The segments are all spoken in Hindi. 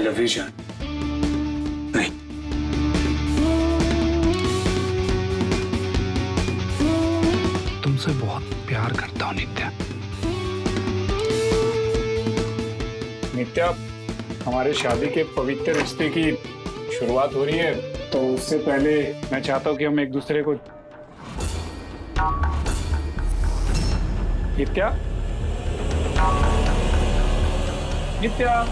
लव यू जान। नहीं, तुमसे बहुत प्यार करता हूँ नित्या। नित्या, हमारे शादी के पवित्र रिश्ते की शुरुआत हो रही है, तो उससे पहले मैं चाहता हूँ कि हम एक दूसरे को। नित्या, नित्या,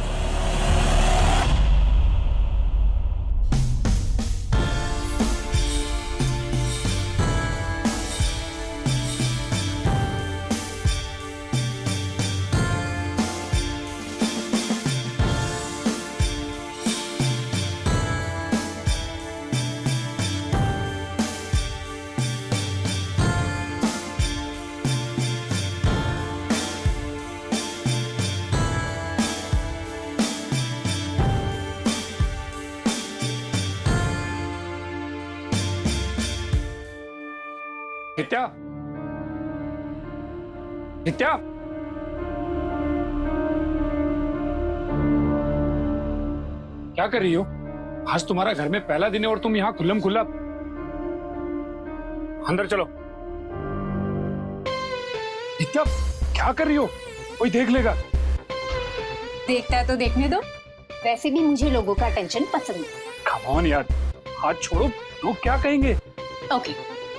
नित्या, नित्या, क्या कर रही हो? आज तुम्हारा घर में पहला दिन है और तुम यहाँ खुल्लम खुल्ला। अंदर चलो। नित्या, क्या कर रही हो? कोई देख लेगा। देखता है तो देखने दो, वैसे भी मुझे लोगों का अटेंशन पसंद है। कम ऑन यार, हाथ छोड़ो, लोग क्या कहेंगे? ओके,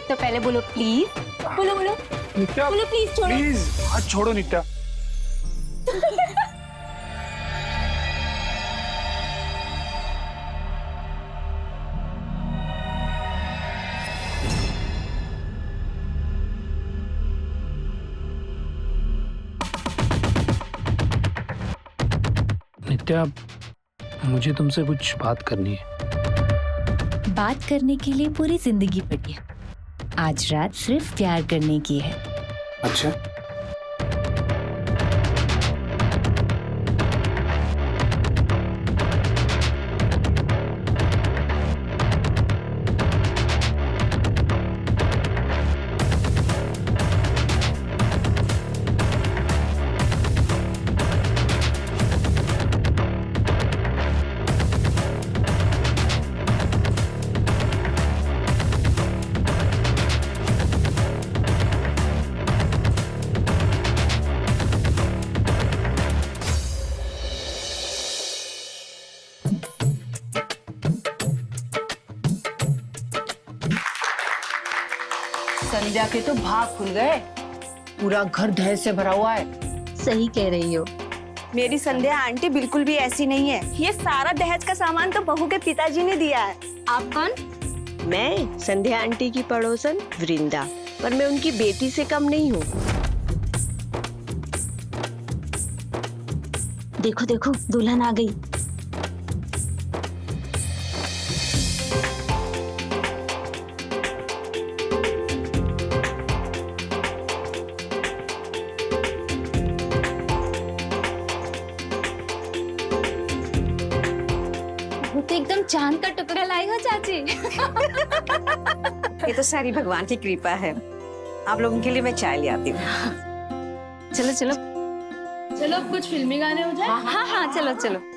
तो पहले बोलो प्लीज। बोलो बोलो नित्या, बोलो प्लीज, छोड़ो। प्लीज हाथ छोड़ो नित्या। नित्या, मुझे तुमसे कुछ बात करनी है। बात करने के लिए पूरी जिंदगी पड़ी है, आज रात सिर्फ प्यार करने की है। अच्छा, संध्या के तो भाग खुल गए, पूरा घर दहेज से भरा हुआ है। सही कह रही हो। मेरी संध्या आंटी बिल्कुल भी ऐसी नहीं है। ये सारा दहेज का सामान तो बहू के पिताजी ने दिया है। आप कौन? मैं संध्या आंटी की पड़ोसन वृंदा, पर मैं उनकी बेटी से कम नहीं हूँ। देखो देखो, दुल्हन आ गई। तो एकदम चांद का टुकड़ा लाई हो चाची। ये तो सारी भगवान की कृपा है। आप लोगों के लिए मैं चाय ले आती हूँ। चलो चलो चलो अब कुछ फिल्मी गाने हो जाए। हाँ हाँ, चलो चलो।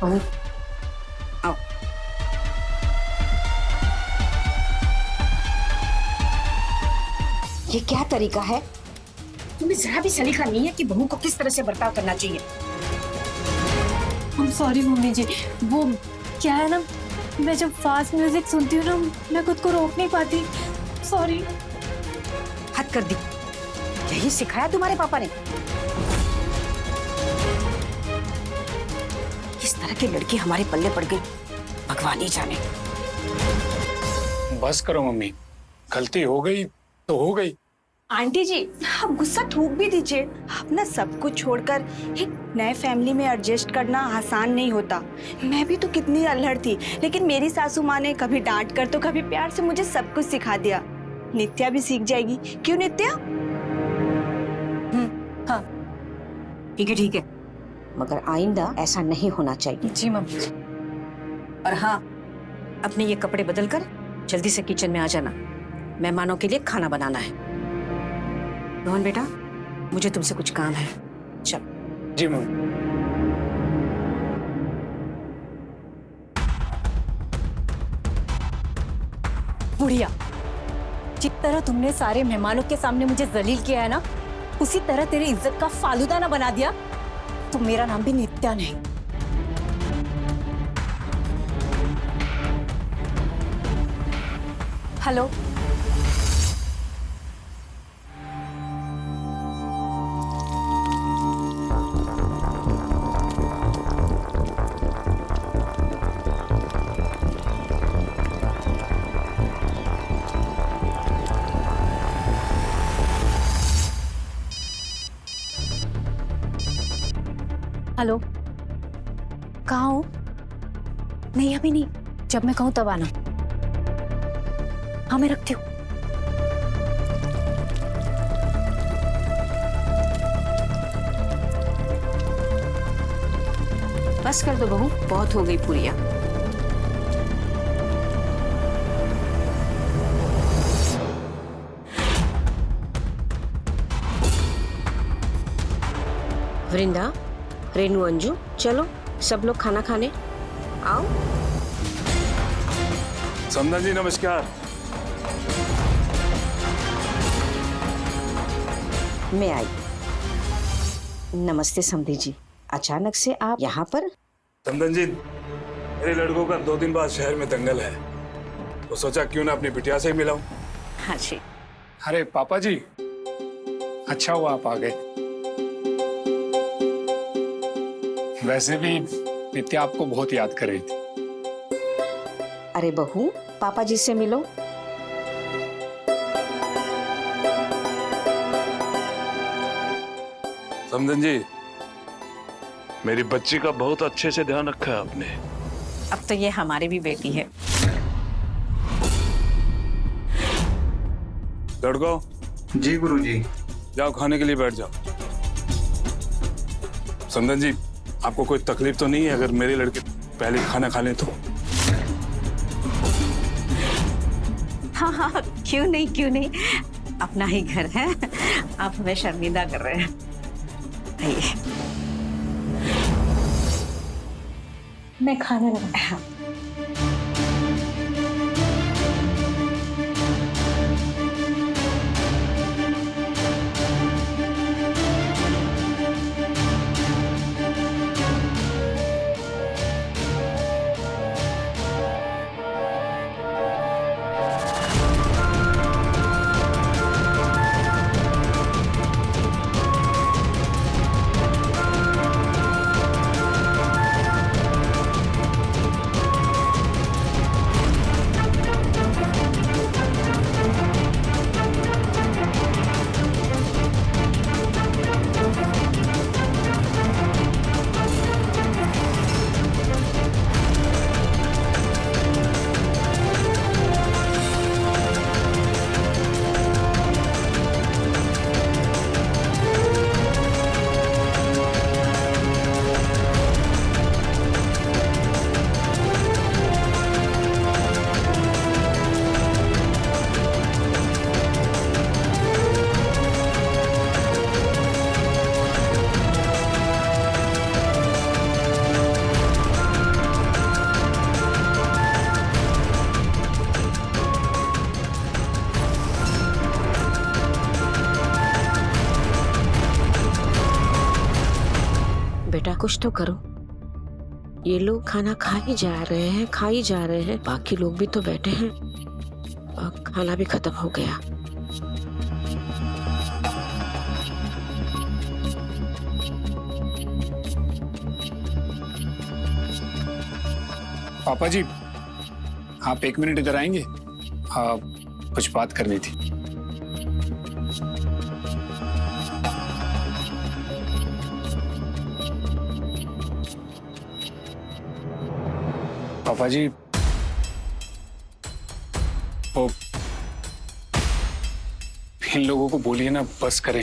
बहू आओ। ये क्या तरीका है? तुम्हें जरा भी सलीका नहीं है कि बहू को किस तरह से बर्ताव करना चाहिए। सॉरी मम्मी जी, वो क्या है ना, मैं जब फास्ट म्यूजिक सुनती हूँ ना, मैं खुद को रोक नहीं पाती। सॉरी। हद कर दी। यही सिखाया तुम्हारे पापा ने? किस तरह की लड़की हमारे पल्ले पड़ गई, भगवान ही जाने। बस करो मम्मी, गलती हो गई तो हो गई। आंटी जी, आप गुस्सा थूक भी दीजिए। अपना सब कुछ छोड़कर एक नए फैमिली में एडजस्ट करना आसान नहीं होता। मैं भी तो कितनी अल्हड़ थी, लेकिन मेरी सासू माँ ने कभी डांट कर तो कभी प्यार से मुझे सब कुछ सिखा दिया। नित्या भी सीख जाएगी, क्यों नित्या? हाँ ठीक है, मगर आइंदा ऐसा नहीं होना चाहिए। जी मम्मी जी। और हाँ, अपने ये कपड़े बदल कर जल्दी से किचन में आ जाना, मेहमानों के लिए खाना बनाना है। रोहन बेटा, मुझे तुमसे कुछ काम है, चल। जी मम्मी। बुढ़िया, जिस तरह तुमने सारे मेहमानों के सामने मुझे जलील किया है ना, उसी तरह तेरी इज्जत का फालूदा ना बना दिया तो मेरा नाम भी नित्या नहीं। हेलो, हेलो, कहाँ हो? नहीं अभी नहीं, जब मैं कहूँ तब आना। हाँ मैं रखती हूँ। बस कर दो बहू, बहुत हो गई पूरिया। वृंदा, रेनू, अंजू, चलो सब लोग खाना खाने आओ। समधा जी नमस्कार। मैं आई। नमस्ते समधी जी, अचानक से आप यहाँ पर? समधन जी, मेरे लड़कों का 2 दिन बाद शहर में दंगल है, तो सोचा क्यों ना अपनी बिटिया से ही मिलाऊं। हाँ जी। अरे पापा जी, अच्छा हुआ आप आ गए। वैसे भी नित्या आपको बहुत याद कर रही थी। अरे बहू, पापा जी से मिलो। समधन जी, मेरी बच्ची का बहुत अच्छे से ध्यान रखा है आपने। अब तो ये हमारी भी बेटी है। लड़को, जी गुरुजी। जाओ खाने के लिए बैठ जाओ। समधन जी, आपको कोई तकलीफ तो नहीं है अगर मेरे लड़के पहले खाना खा लें तो? हाँ हाँ, क्यों नहीं, अपना ही घर है। आप हमें शर्मिंदा कर रहे हैं। आइए। मैं खाना लगा। हाँ। बेटा कुछ तो करो। ये लोग खाना खा ही जा रहे हैं, बाकी लोग भी तो बैठे हैं और खाना भी खत्म हो गया। पापा जी, आप 1 मिनट इधर आएंगे? हाँ, कुछ बात करनी थी। पापा जी, वो इन लोगों को बोलिए ना बस करें।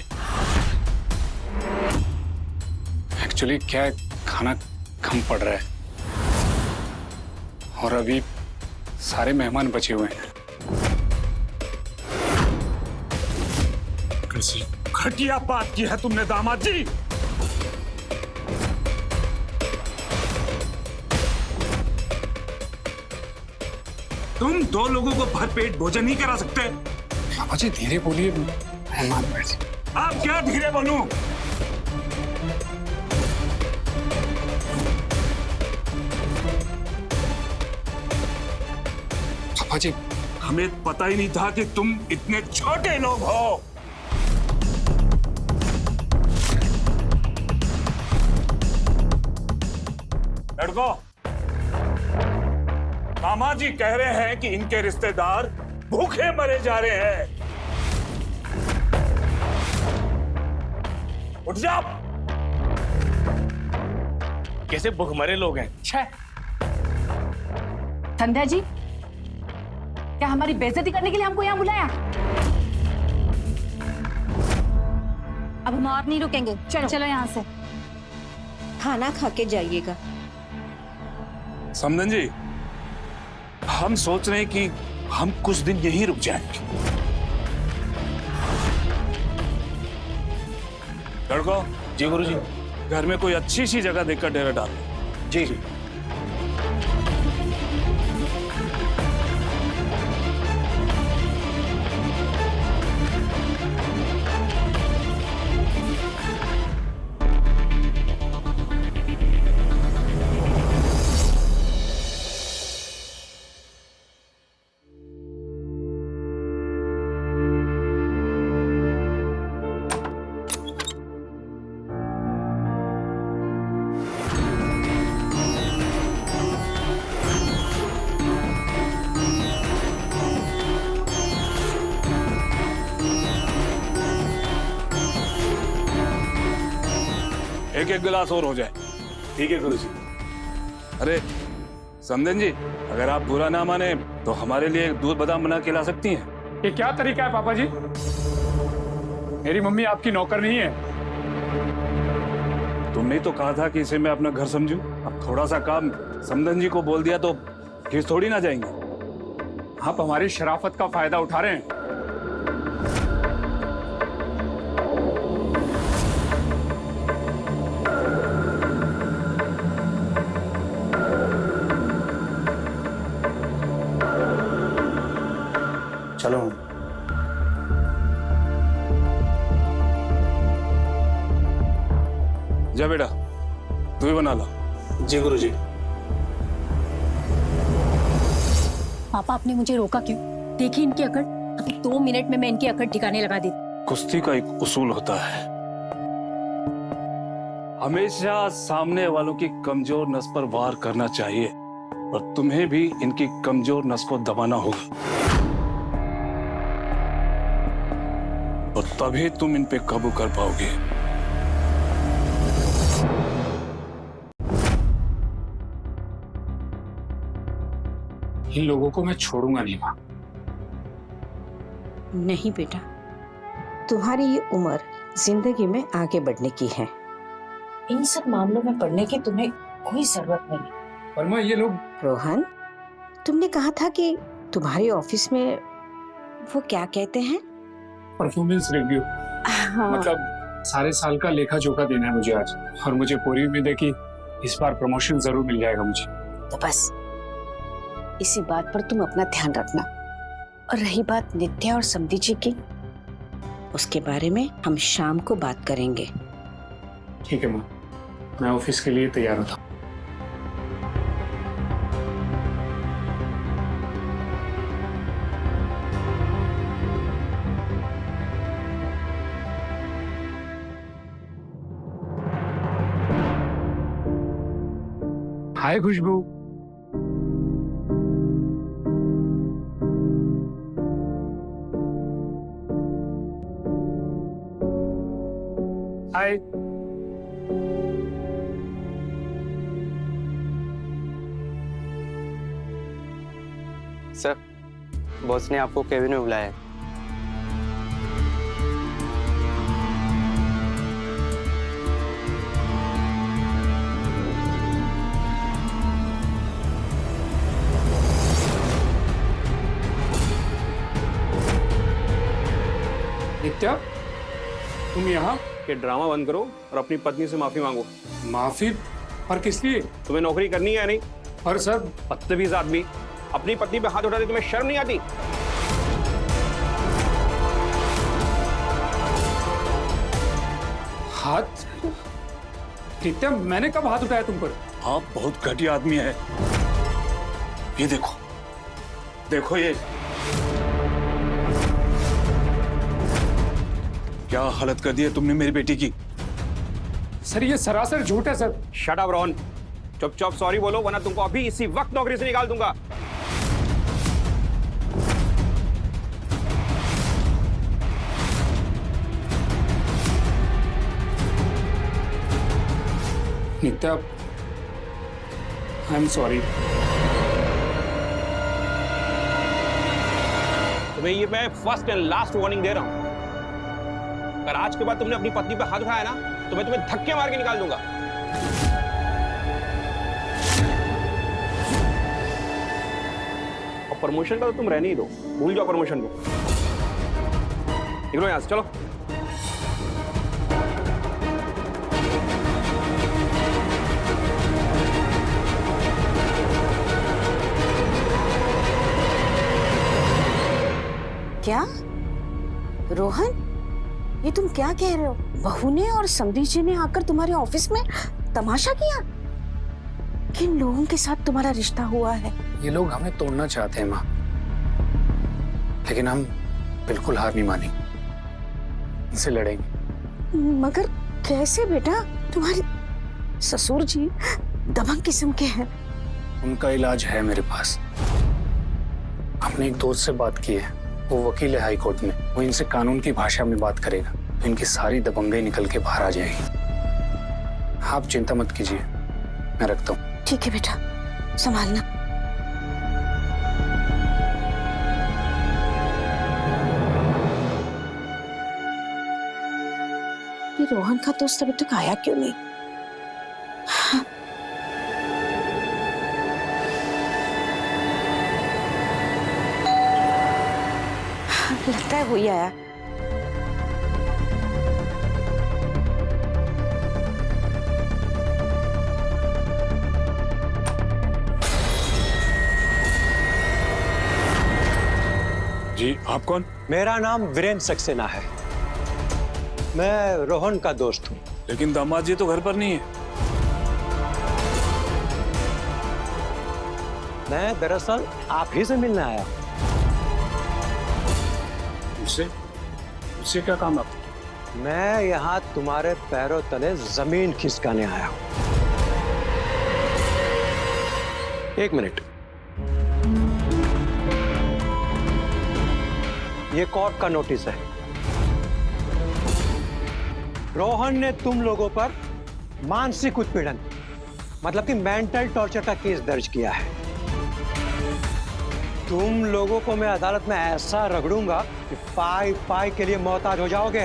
एक्चुअली क्या है, खाना कम पड़ रहा है और अभी सारे मेहमान बचे हुए हैं। कैसी घटिया बात की है तुमने दामाद जी। तुम 2 लोगों को भरपेट भोजन नहीं करा सकते? पापा जी धीरे बोलिए, मेहमान बैठे। आप क्या धीरे बोलूं? पापा जी, हमें पता ही नहीं था कि तुम इतने छोटे लोग हो। लड़कों, मामा जी कह रहे हैं कि इनके रिश्तेदार भूखे मरे जा रहे हैं। उठ जाओ। कैसे भूखमरे लोग हैं? संध्या जी, क्या हमारी बेइज्जती करने के लिए हमको यहाँ बुलाया? अब हम और नहीं रुकेंगे, चलो चलो यहाँ से। खाना खा के जाइएगा। समधन जी, हम सोच रहे हैं कि हम कुछ दिन यहीं रुक जाएंगे। लड़कों, जी गुरुजी। घर में कोई अच्छी सी जगह देखकर डेरा डाल। जी। एक गिलास और हो जाए। ठीक है गुरुजी। अरे समधन जी, अगर आप बुरा ना माने तो हमारे लिए दूध बादाम बना के ला सकती हैं। ये क्या तरीका है पापा जी? मेरी मम्मी आपकी नौकर नहीं है। तुमने तो कहा था कि इसे मैं अपना घर समझूं। अब थोड़ा सा काम समधन जी को बोल दिया तो किस थोड़ी ना जाएंगे। आप हमारी शराफत का फायदा उठा रहे हैं। चलो। जा बेटा, तू ही बना ला। जी गुरुजी। पापा, आपने मुझे रोका क्यों? देखी इनकी अकड़। अभी 2 मिनट में मैं इनकी अकड़ ठिकाने लगा दी। कुश्ती का एक उसूल होता है, हमेशा सामने वालों की कमजोर नस पर वार करना चाहिए और तुम्हें भी इनकी कमजोर नस को दबाना होगा और तभी तुम इन पे काबू कर पाओगे। इन लोगों को मैं छोड़ूंगा नहीं मां। नहीं बेटा, तुम्हारी ये उम्र जिंदगी में आगे बढ़ने की है। इन सब मामलों में पड़ने की तुम्हें कोई जरूरत नहीं। पर मां, ये लोग। रोहन, तुमने कहा था कि तुम्हारे ऑफिस में वो क्या कहते हैं? Performance review. मतलब सारे साल का लेखा जोखा देना है मुझे आज, और मुझे पूरी उम्मीद है कि इस बार प्रमोशन जरूर मिल जाएगा मुझे। तो बस इसी बात पर तुम अपना ध्यान रखना। और रही बात नित्या और समधी जी की, उसके बारे में हम शाम को बात करेंगे। ठीक है माँ, मैं ऑफिस के लिए तैयार था। हाय खुशबू। हाय। सर, बॉस ने आपको केबिन में बुलाया है। नित्या, तुम यहाँ? ये ड्रामा बंद करो और अपनी पत्नी से माफी मांगो। माफी? और किस लिए? तुम्हें नौकरी करनी है या नहीं? और सर, बदतमीज आदमी, अपनी पत्नी पे हाथ उठाते तुम्हें शर्म नहीं आती? हाथ? नित्या, मैंने कब हाथ उठाया तुम पर? आप बहुत घटिया आदमी है। ये देखो, देखो ये क्या हालत कर दी है तुमने मेरी बेटी की। सर, ये सरासर झूठ है सर। शट अप रोहन, चुपचाप सॉरी बोलो वरना तुमको अभी इसी वक्त नौकरी से निकाल दूंगा। नित्या, आई एम सॉरी। तुम्हें ये मैं फर्स्ट एंड लास्ट वार्निंग दे रहा हूं। अगर आज के बाद तुमने अपनी पत्नी पे हाथ उठाया ना तो मैं तुम्हें धक्के मार के निकाल दूंगा। और प्रमोशन का तो तुम रहने ही दो, भूल जाओ प्रमोशन को। निकलो यहां से, चलो। क्या रोहन, ये तुम क्या कह रहे हो? बहू ने और समधी जी ने आकर तुम्हारे ऑफिस में तमाशा किया? किन लोगों के साथ तुम्हारा रिश्ता हुआ है? ये लोग हमें तोड़ना चाहते हैं माँ, लेकिन हम बिल्कुल हार नहीं मानेंगे, इनसे लड़ेंगे। मगर कैसे बेटा? तुम्हारे ससुर जी दबंग किस्म के हैं। उनका इलाज है मेरे पास। हमने एक दोस्त से बात की है, वो वकील है हाई कोर्ट में। वो इनसे कानून की भाषा में बात करेगा तो इनकी सारी दबंगई निकल के बाहर आ जाएगी। आप चिंता मत कीजिए, मैं रखता हूँ। ठीक है बेटा, संभालना। ये रोहन का दोस्त अभी तक आया क्यों नहीं? लगता है वही आया। जी, आप कौन? मेरा नाम वीरेंद्र सक्सेना है। मैं रोहन का दोस्त हूँ। लेकिन दामाद जी तो घर पर नहीं है। मैं दरअसल आप ही से मिलने आया हूँ। उससे क्या काम आपको? मैं यहाँ तुम्हारे पैरों तले जमीन खिसकाने आया हूँ। एक मिनट, ये कोर्ट का नोटिस है। रोहन ने तुम लोगों पर मानसिक उत्पीड़न, मतलब कि मेंटल टॉर्चर का केस दर्ज किया है। तुम लोगों को मैं अदालत में ऐसा रगड़ूंगा कि पाई पाई के लिए मोहताज हो जाओगे।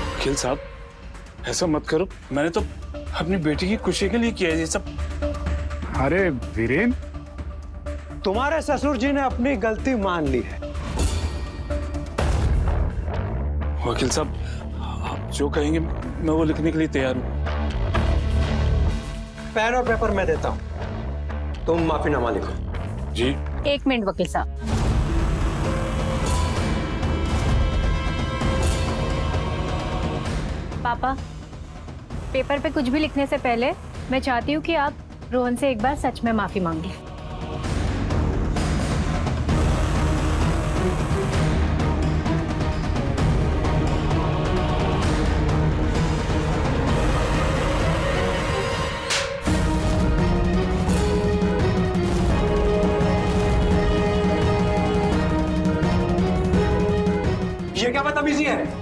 वकील साहब, ऐसा मत करो। मैंने तो अपनी बेटी की खुशी के लिए किया है ये सब। अरे वीरेन, तुम्हारे ससुर जी ने अपनी गलती मान ली है। वकील साहब, आप जो कहेंगे मैं वो लिखने के लिए तैयार हूँ। पेन और पेपर मैं देता हूँ, तुम माफीनामा लिखो। जी। एक मिनट वकील साहब। पापा, पेपर पे कुछ भी लिखने से पहले मैं चाहती हूँ कि आप रोहन से एक बार सच में माफी मांगे। ये क्या बदतमीजी है?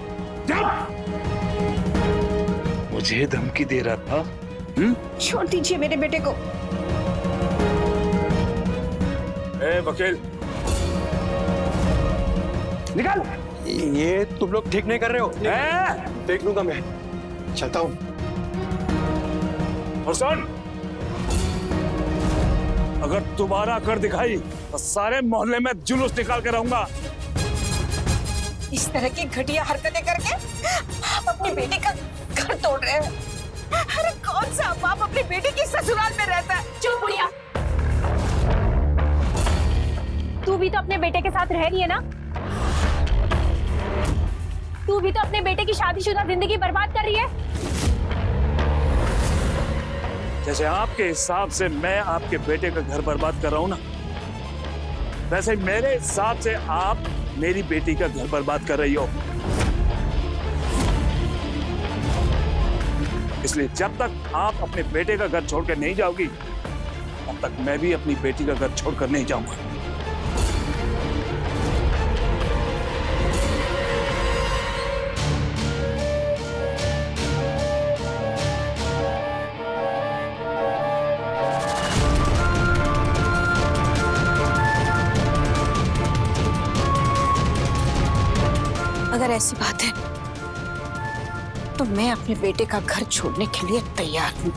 मुझे धमकी दे रहा था। छोड़ दीजिए मेरे बेटे को। ए वकील, निकल। ये तुम लोग ठीक नहीं कर रहे हो। देख लूंगा मैं, चलता हूँ। और सुन, अगर दोबारा कर दिखाई तो सारे मोहल्ले में जुलूस निकाल के रहूंगा। इस तरह की घटिया हरकतें करके आप अपनी बेटी का घर तोड़ रहे हैं। अरे कौन सा बाप अपनी बेटी की ससुराल में रहता है? चुप बुढ़िया, तू भी तो अपने बेटे के साथ रह रही है ना? तू भी तो अपने बेटे की शादीशुदा जिंदगी बर्बाद कर रही है। जैसे आपके हिसाब से मैं आपके बेटे का घर बर्बाद कर रहा हूं ना, वैसे मेरे हिसाब से आप मेरी बेटी का घर बर्बाद कर रही हो। इसलिए जब तक आप अपने बेटे का घर छोड़कर नहीं जाओगी, तब तक मैं भी अपनी बेटी का घर छोड़कर नहीं जाऊंगा। अगर ऐसी बात है तो मैं अपने बेटे का घर छोड़ने के लिए तैयार हूँ।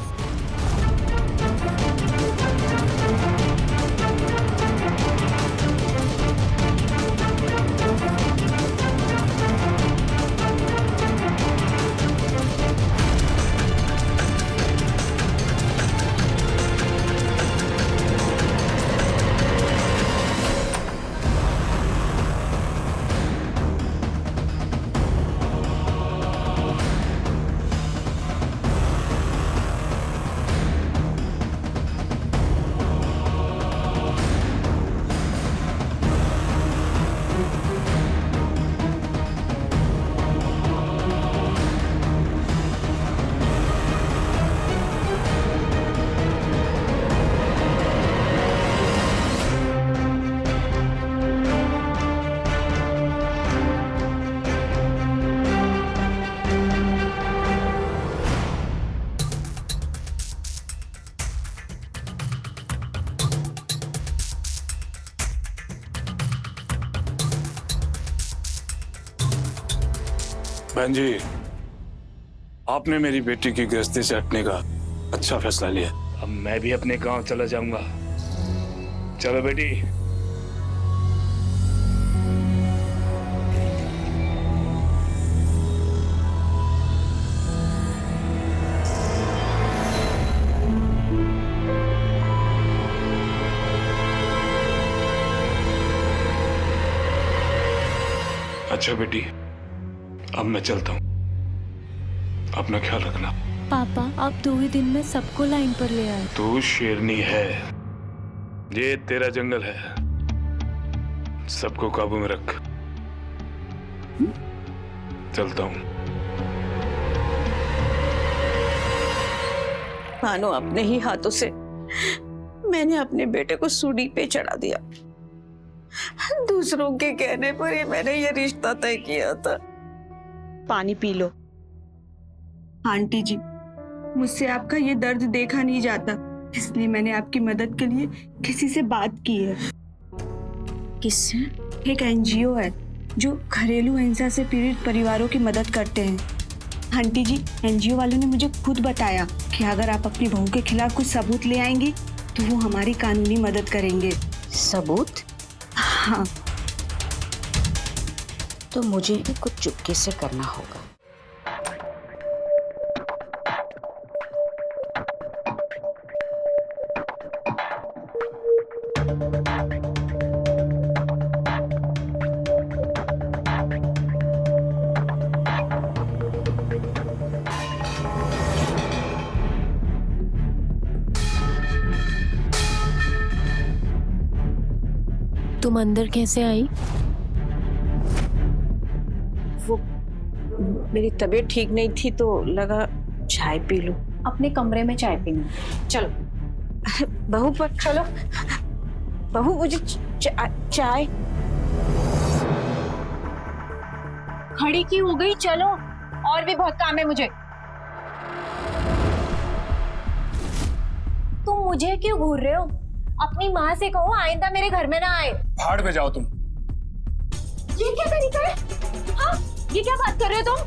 बहन जी, आपने मेरी बेटी की गृहस्थी से हटने का अच्छा फैसला लिया। अब मैं भी अपने गांव चला जाऊंगा। चलो बेटी। अच्छा बेटी, अब मैं चलता हूँ। अपना ख्याल रखना। पापा, आप 2 ही दिन में सबको लाइन पर ले आए। तू शेरनी है, ये तेरा जंगल है, सबको काबू में रख। चलता हूँ। मानो अपने ही हाथों से मैंने अपने बेटे को सूली पे चढ़ा दिया। दूसरों के कहने पर ही मैंने ये रिश्ता तय किया था। पानी पी लो। आंटी जी, मुझसे आपका ये दर्द देखा नहीं जाता, इसलिए मैंने आपकी मदद के लिए किसी से बात की है। किससे? एक एनजीओ है जो घरेलू हिंसा से पीड़ित परिवारों की मदद करते हैं। आंटी जी, एनजीओ वालों ने मुझे खुद बताया कि अगर आप अपनी बहू के खिलाफ कुछ सबूत ले आएंगी तो वो हमारी कानूनी मदद करेंगे। सबूत? हाँ। तो मुझे ही कुछ चुपके से करना होगा। तुम अंदर कैसे आई? वो मेरी तबीयत ठीक नहीं थी तो लगा चाय पी लूं। अपने कमरे में चाय पीना। चलो बहू, पर चलो बहू, मुझे चाय। खड़ी की हो गई, चलो, और भी बहुत काम है मुझे। तुम मुझे क्यों घूर रहे हो? अपनी माँ से कहो आइंदा मेरे घर में ना आए। भाड़ में जाओ तुम। ये क्या तरीका है? हाँ, ये क्या बात कर रहे हो तुम?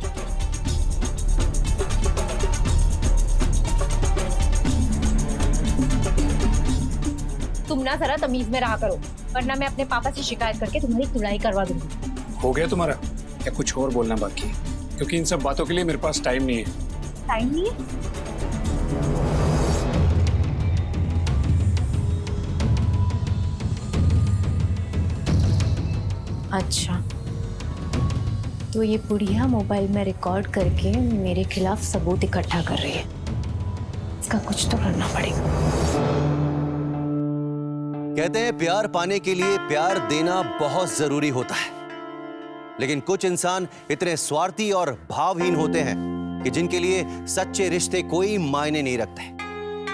तुम ना जरा तमीज में रहा करो, वरना मैं अपने पापा से शिकायत करके तुम्हारी तुड़ाई करवा दूंगी। हो गया तुम्हारा, या कुछ और बोलना बाकी है? क्योंकि इन सब बातों के लिए मेरे पास टाइम नहीं है। टाइम नहीं है? अच्छा, तो ये बुढ़िया मोबाइल में रिकॉर्ड करके मेरे खिलाफ सबूत इकट्ठा कर रही है। इसका कुछ तो करना पड़ेगा। कहते हैं प्यार पाने के लिए प्यार देना बहुत जरूरी होता है, लेकिन कुछ इंसान इतने स्वार्थी और भावहीन होते हैं कि जिनके लिए सच्चे रिश्ते कोई मायने नहीं रखते।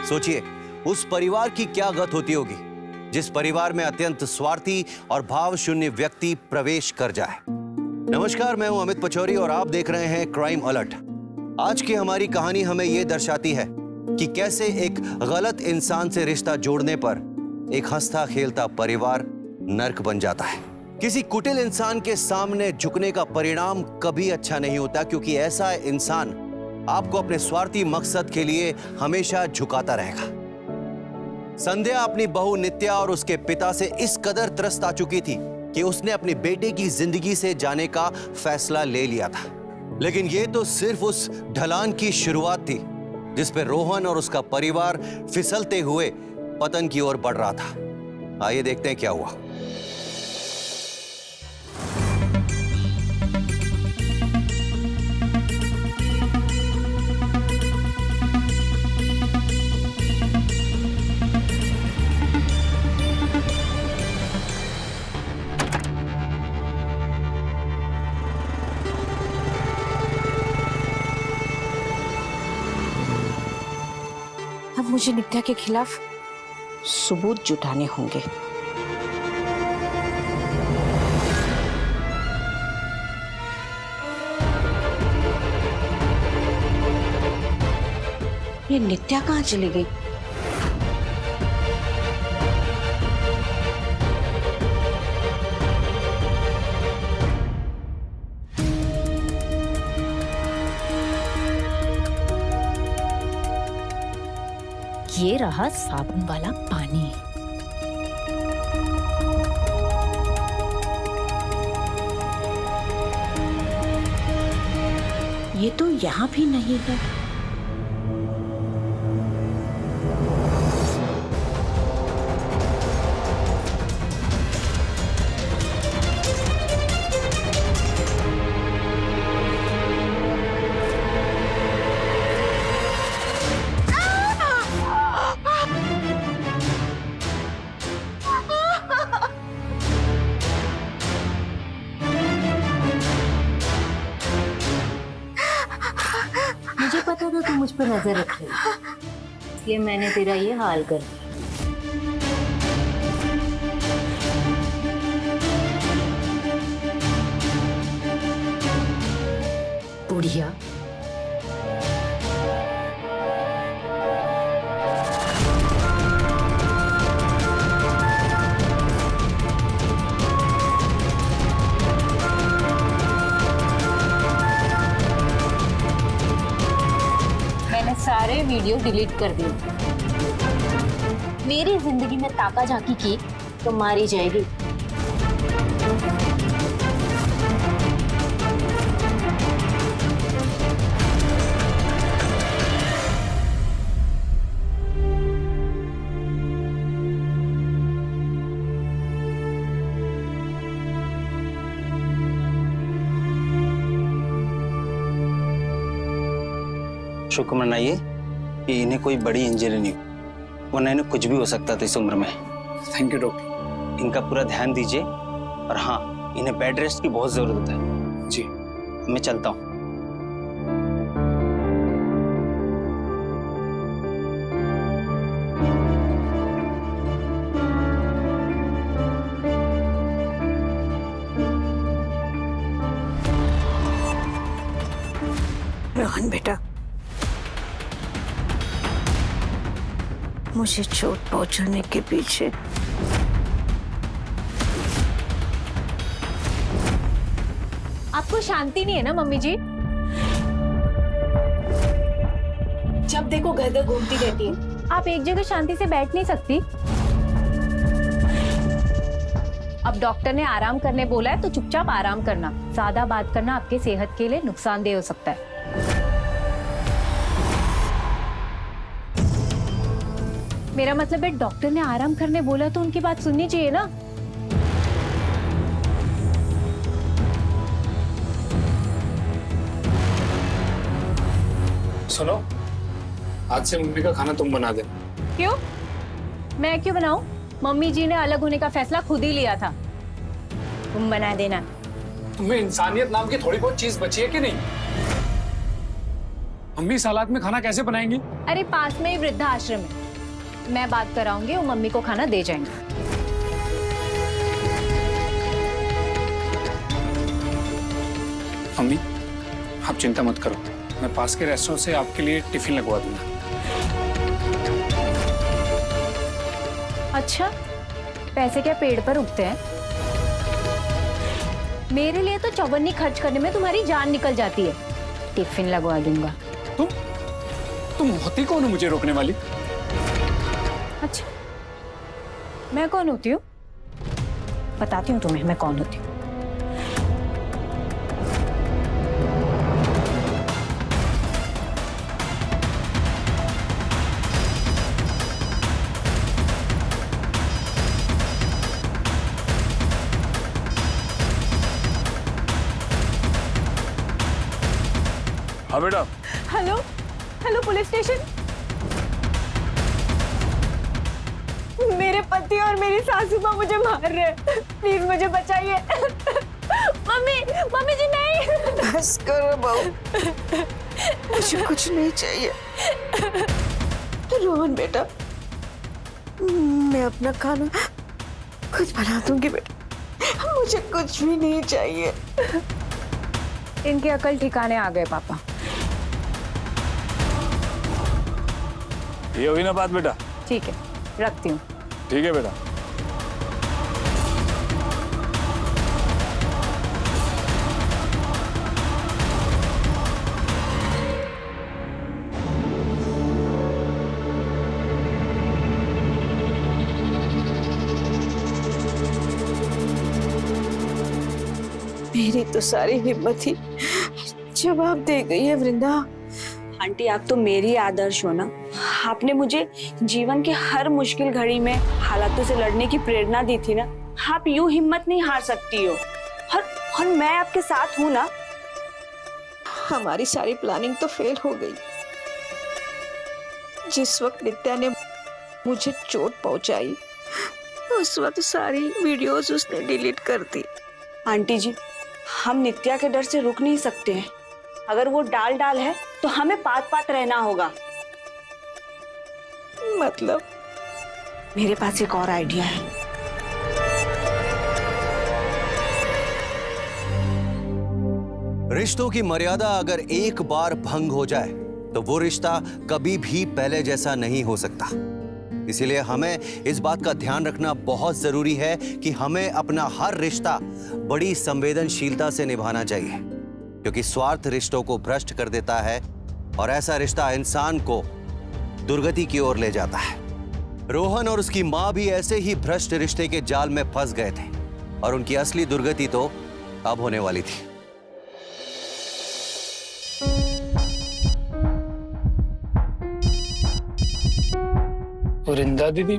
सोचिए उस परिवार की क्या गत होती होगी जिस परिवार में अत्यंत स्वार्थी और भाव शून्य व्यक्ति प्रवेश कर जाए। नमस्कार, मैं हूं अमित पचौरी और आप देख रहे हैं क्राइम अलर्ट। आज की हमारी कहानी हमें यह दर्शाती है कि कैसे एक गलत इंसान से रिश्ता जोड़ने पर एक हंसता खेलता परिवार नर्क बन जाता है। किसी कुटिल इंसान के सामने झुकने का परिणाम कभी अच्छा नहीं होता, क्योंकि ऐसा इंसान आपको अपने स्वार्थी मकसद के लिए हमेशा झुकाता रहेगा। संध्या अपनी बहू नित्या और उसके पिता से इस कदर त्रस्त आ चुकी थी कि उसने अपने बेटे की जिंदगी से जाने का फैसला ले लिया था। लेकिन यह तो सिर्फ उस ढलान की शुरुआत थी जिस पर रोहन और उसका परिवार फिसलते हुए पतन की ओर बढ़ रहा था। आइए देखते हैं क्या हुआ। अब मुझे नित्या के खिलाफ सबूत जुटाने होंगे। ये नित्या कहाँ चली गई? ये रहा साबुन वाला पानी। ये तो यहाँ भी नहीं है। मुझे पता था तू मुझ पर नजर रख रही है, इसलिए मैंने तेरा ये हाल कर दिया। बुढ़िया, सारे वीडियो डिलीट कर दिए। मेरी जिंदगी में ताका झाकी की तो मारी जाएगी। शुक्र मनाइए कि इन्हें कोई बड़ी इंजरी नहीं, वरना इन्हें कुछ भी हो सकता था इस उम्र में। थैंक यू डॉक्टर, इनका पूरा ध्यान दीजिए, और हाँ, इन्हें बेड रेस्ट की बहुत जरूरत है। जी। मैं चलता हूँ। रोहन बेटा, मुझे चोट पहुंचाने के पीछे आपको शांति नहीं है ना मम्मी जी? जब देखो घर घर घूमती रहती है। आप एक जगह शांति से बैठ नहीं सकती? अब डॉक्टर ने आराम करने बोला है तो चुपचाप आराम करना। ज्यादा बात करना आपके सेहत के लिए नुकसानदेह हो सकता है। मेरा मतलब है डॉक्टर ने आराम करने बोला तो उनकी बात सुननी चाहिए ना। सुनो, आज से मम्मी का खाना तुम बना देना। क्यों? मैं क्यों बनाऊं? मम्मी जी ने अलग होने का फैसला खुद ही लिया था। तुम बना देना। तुम्हें इंसानियत नाम की थोड़ी बहुत चीज बची है कि नहीं? मम्मी इस हालात में खाना कैसे बनाएंगी? अरे पास में ही वृद्धा आश्रम है, मैं बात कराऊंगी, वो मम्मी को खाना दे जाएंगे। मम्मी, आप चिंता मत करो, मैं पास के रेस्टोरेंट से आपके लिए टिफिन लगवा दूंगा। अच्छा, पैसे क्या पेड़ पर उगते हैं? मेरे लिए तो चौबन्नी खर्च करने में तुम्हारी जान निकल जाती है। टिफिन लगवा दूंगा। तुम होती कौन हो मुझे रोकने वाली? अच्छा, मैं कौन होती हूँ? बताती हूँ तुम्हें मैं कौन होती हूँ। हाँ बेटा। Hello, hello police station. मेरे पति और मेरी सासू माँ मुझे मार रहे हैं, प्लीज मुझे बचाइए। मम्मी, मम्मी जी नहीं। बस करो बहू, मुझे कुछ नहीं चाहिए। रोहन बेटा, मैं अपना खाना खुद बना दूंगी बेटा, मुझे कुछ भी नहीं चाहिए। इनकी अकल ठिकाने आ गए पापा। ये हुई ना बात बेटा। ठीक है, रखती हूँ। ठीक है बेटा। मेरी तो सारी हिम्मत ही जवाब दे गई है वृंदा। आंटी, आप तो मेरी आदर्श हो ना। आपने मुझे जीवन के हर मुश्किल घड़ी में हालातों से लड़ने की प्रेरणा दी थी ना। आप यूं हिम्मत नहीं हार सकती हो, और मैं आपके साथ हूं ना। हमारी सारी प्लानिंग तो फेल हो गई। जिस वक्त नित्या ने मुझे चोट पहुंचाई, उस वक्त सारी वीडियोस उसने डिलीट कर दी। आंटी जी, हम नित्या के डर से रुक नहीं सकते हैं। अगर वो डाल है तो हमें पात रहना होगा। मतलब? मेरे पास एक और आइडिया है। रिश्तों की मर्यादा अगर एक बार भंग हो जाए तो वो रिश्ता कभी भी पहले जैसा नहीं हो सकता। इसीलिए हमें इस बात का ध्यान रखना बहुत जरूरी है कि हमें अपना हर रिश्ता बड़ी संवेदनशीलता से निभाना चाहिए, क्योंकि स्वार्थ रिश्तों को भ्रष्ट कर देता है और ऐसा रिश्ता इंसान को दुर्गति की ओर ले जाता है। रोहन और उसकी मां भी ऐसे ही भ्रष्ट रिश्ते के जाल में फंस गए थे और उनकी असली दुर्गति तो अब होने वाली थी। वृंदा दीदी।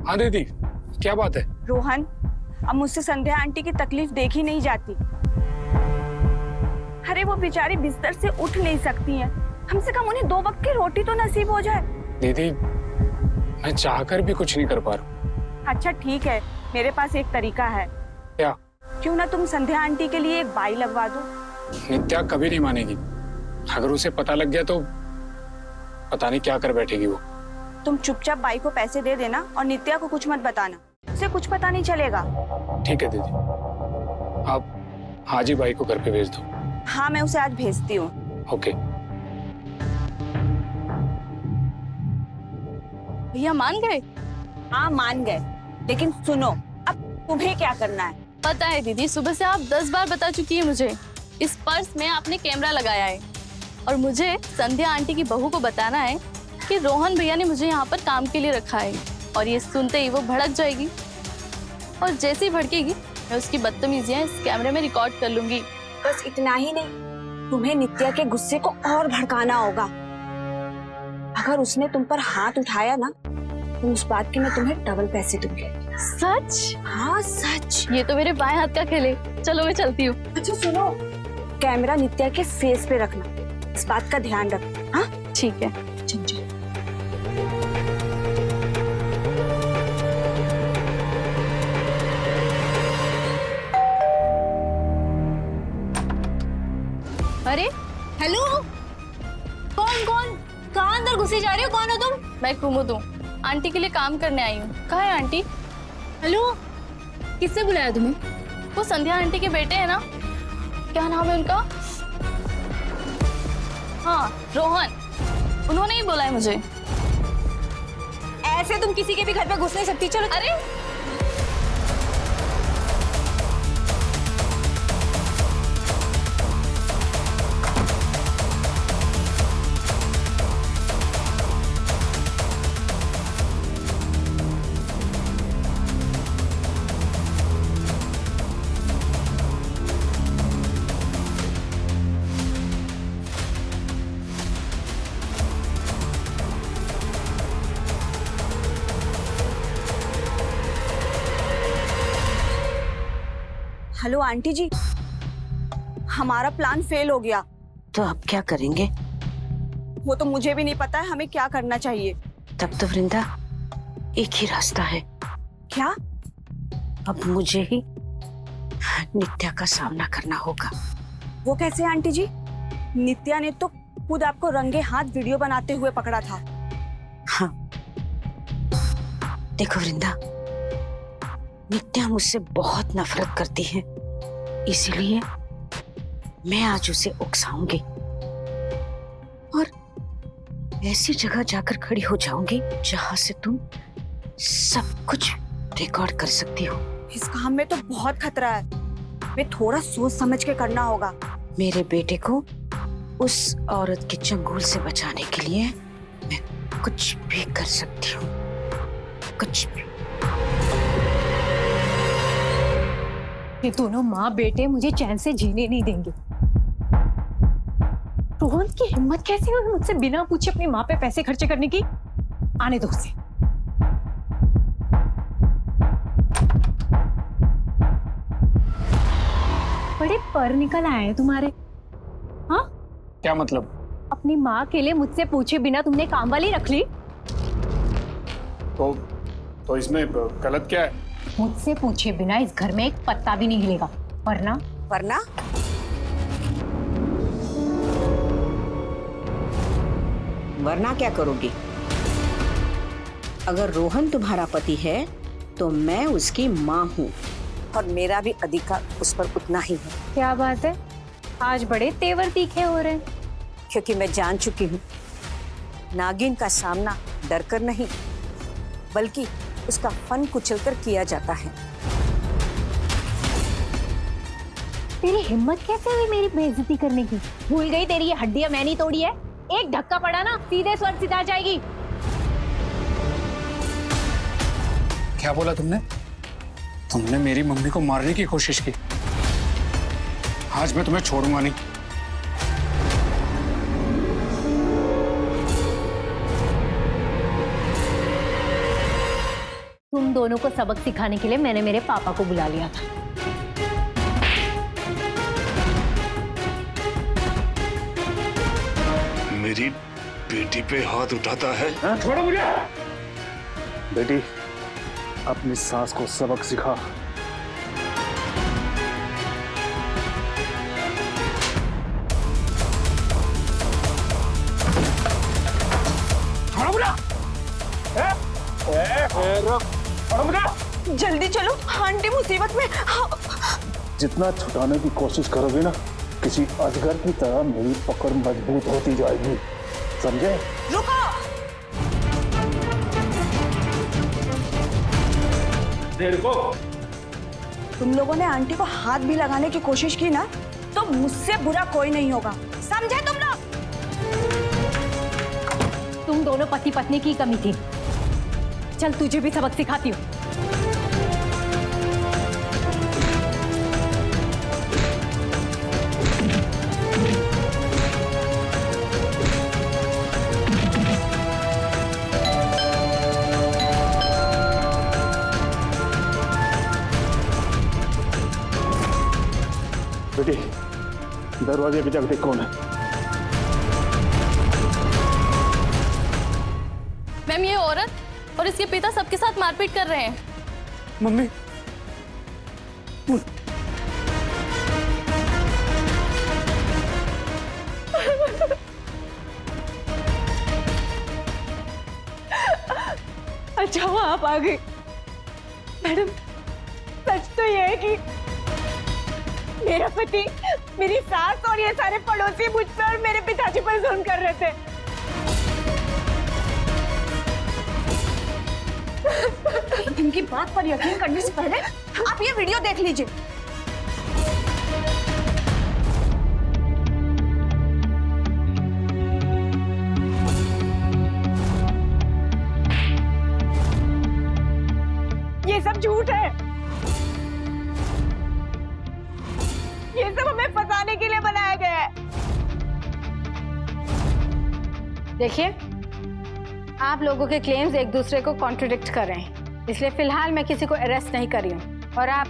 हाँ दीदी, क्या बात है? रोहन, अब मुझसे संध्या आंटी की तकलीफ देखी नहीं जाती। अरे वो बेचारी बिस्तर से उठ नहीं सकती हैं। कम से कम उन्हें 2 वक्त की रोटी तो नसीब हो जाए। दीदी, मैं चाहकर भी कुछ नहीं कर पा रहा। अच्छा ठीक है, मेरे पास एक तरीका है। क्या? क्यों ना तुम संध्या आंटी के लिए एक बाई लगवा दो। नित्या कभी नहीं मानेगी। अगर उसे पता लग गया तो पता नहीं क्या कर बैठेगी वो। तुम चुपचाप बाई को पैसे दे देना और नित्या को कुछ मत बताना, उसे कुछ पता नहीं चलेगा। ठीक है दीदी, आप आज ही बाई को घर पे भेज दो। हाँ मैं उसे आज भेजती हूँ। ओके। भैया मान गए? हाँ मान गए, लेकिन सुनो अब तुम्हें क्या करना है? पता है दीदी, सुबह से आप 10 बार बता चुकी है मुझे। इस पर्स में आपने कैमरा लगाया है और मुझे संध्या आंटी की बहू को बताना है कि रोहन भैया ने मुझे यहाँ पर काम के लिए रखा है। और ये सुनते ही वो भड़क जाएगी और जैसे ही भड़केगी मैं उसकी बदतमीजियां इस कैमरे में रिकॉर्ड कर लूंगी। बस इतना ही नहीं, तुम्हें नित्या के गुस्से को और भड़काना होगा। अगर उसने तुम पर हाथ उठाया ना तो उस बात के मैं तुम्हें डबल पैसे दूंगी। सच? हाँ सच। ये तो मेरे बाएं हाथ का खेल है। चलो मैं चलती हूँ। अच्छा सुनो, कैमरा नित्या के फेस पे रखना, इस बात का ध्यान रखना। हाँ ठीक है। चल। अरे हेलो, कौन कहाँ अंदर घुसे जा रहे हो? कौन हो तुम? मैं कुमुद हूँ, आंटी के लिए काम करने आई हूँ। कहाँ है आंटी? हेलो, किससे बुलाया तुम्हें? वो संध्या आंटी के बेटे हैं ना, क्या नाम है उनका? हाँ रोहन, उन्होंने ही बोला है मुझे। ऐसे तुम किसी के भी घर पे घुस नहीं सकती। चलो। अरे हेलो आंटी जी, हमारा प्लान फेल हो गया। तो अब क्या करेंगे? वो तो मुझे भी नहीं पता है हमें क्या करना चाहिए। तब तो वृंदा एक ही रास्ता है। क्या? अब मुझे ही नित्या का सामना करना होगा। वो कैसे आंटी जी? नित्या ने तो खुद आपको रंगे हाथ वीडियो बनाते हुए पकड़ा था। हाँ देखो वृंदा, नित्या मुझसे बहुत नफरत करती है, इसीलिए मैं आज उसे उकसाऊंगी और ऐसी जगह जाकर खड़ी हो जाऊंगी जहां से तुम सब कुछ रिकॉर्ड कर सकती हो। इस काम में तो बहुत खतरा है, मैं थोड़ा सोच समझ के करना होगा। मेरे बेटे को उस औरत के चंगुल से बचाने के लिए मैं कुछ भी कर सकती हूँ, कुछ भी। ये दोनों माँ बेटे मुझे चैन से जीने नहीं देंगे। रोहन की हिम्मत कैसे हुई मुझसे बिना पूछे अपनी माँ पे पैसे खर्चे करने की? आने दो उसे। बड़े पर निकल आए हैं तुम्हारे। हाँ क्या मतलब? अपनी माँ के लिए मुझसे पूछे बिना तुमने काम वाली रख ली। तो इसमें गलत क्या है? मुझसे पूछे बिना इस घर में एक पत्ता भी नहीं हिलेगा, वरना वरना क्या करोगी? अगर रोहन तुम्हारा पति है तो मैं उसकी माँ हूँ और मेरा भी अधिकार उस पर उतना ही है। क्या बात है, आज बड़े तेवर तीखे हो रहे हैं। क्योंकि मैं जान चुकी हूँ नागिन का सामना डर कर नहीं बल्कि उसका फन कुचलकर किया जाता है। तेरी हिम्मत कैसे हुई मेरी बेइज्जती करने की? भूल गई तेरी ये हड्डियां मैंने तोड़ी है। एक धक्का पड़ा ना सीधे स्वर्ग सिता जाएगी। क्या बोला तुमने? तुमने मेरी मम्मी को मारने की कोशिश की। आज मैं तुम्हें छोड़ूंगा नहीं। तुम दोनों को सबक सिखाने के लिए मैंने मेरे पापा को बुला लिया था। मेरी बेटी पे हाथ उठाता है? छोड़ो मुझे। बेटी, अपनी सास को सबक सिखा। जल्दी चलो, आंटी मुसीबत में। जितना छुटाने की कोशिश करोगे ना, किसी अजगर की तरह मेरी पकड़ मजबूत होती जाएगी, समझे? रुको। देखो, तुम लोगों ने आंटी को हाथ भी लगाने की कोशिश की ना, तो मुझसे बुरा कोई नहीं होगा, समझे तुम लोग? तुम दोनों पति पत्नी की कमी थी। चल तुझे भी सबक सिखाती हूँ। बेटी, दरवाजे पे जाके देख कौन है। मैम, ये औरत और इसके पिता सबके साथ मारपीट कर रहे हैं। मम्मी, अच्छा हुआ आप आ गई। मैडम, सच तो ये है कि मेरा पति, मेरी सास और ये सारे पड़ोसी मुझ पर और मेरे पिताजी पर जुल्म कर रहे थे। इनकी बात पर यकीन करने से पहले आप ये वीडियो देख लीजिए। ये सब झूठ है। ये सब हमें फंसाने के लिए बनाया गया है। देखिए, आप लोगों के क्लेम्स एक दूसरे को कॉन्ट्रडिक्ट कर रहे हैं, इसलिए फिलहाल मैं किसी को अरेस्ट नहीं कर रही हूँ और आप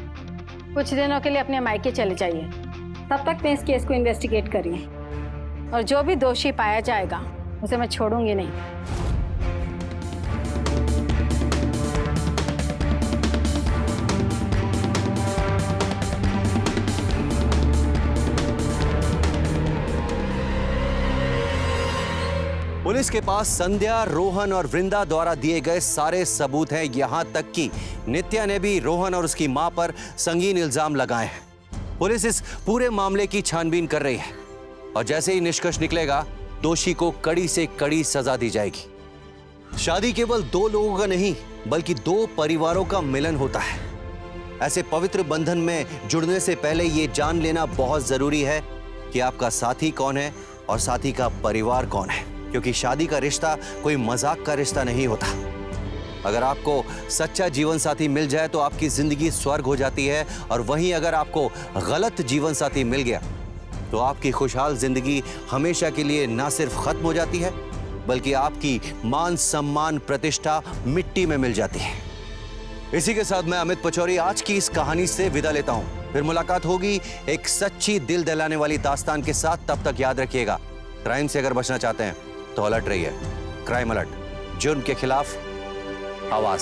कुछ दिनों के लिए अपने मायके चले जाइए। तब तक मैं इस केस को इन्वेस्टिगेट करिए और जो भी दोषी पाया जाएगा उसे मैं छोड़ूंगी नहीं। पुलिस के पास संध्या, रोहन और वृंदा द्वारा दिए गए सारे सबूत हैं। यहां तक कि नित्या ने भी रोहन और उसकी मां पर संगीन इल्जाम लगाए हैं। पुलिस इस पूरे मामले की छानबीन कर रही है और जैसे ही निष्कर्ष निकलेगा, दोषी को कड़ी से कड़ी सजा दी जाएगी। शादी केवल दो लोगों का नहीं, बल्कि दो परिवारों का मिलन होता है। ऐसे पवित्र बंधन में जुड़ने से पहले ये जान लेना बहुत जरूरी है कि आपका साथी कौन है और साथी का परिवार कौन है, क्योंकि शादी का रिश्ता कोई मजाक का रिश्ता नहीं होता। अगर आपको सच्चा जीवन साथी मिल जाए तो आपकी जिंदगी स्वर्ग हो जाती है, और वहीं अगर आपको गलत जीवन साथी मिल गया तो आपकी खुशहाल जिंदगी हमेशा के लिए ना सिर्फ खत्म हो जाती है, बल्कि आपकी मान सम्मान प्रतिष्ठा मिट्टी में मिल जाती है। इसी के साथ मैं अमित पचौरी आज की इस कहानी से विदा लेता हूं। फिर मुलाकात होगी एक सच्ची दिल दहलाने वाली दास्तान के साथ। तब तक याद रखिएगा, क्राइम से अगर बचना चाहते हैं तो अलर्ट रहिए। क्राइम अलर्ट, जुर्म के खिलाफ आवाज।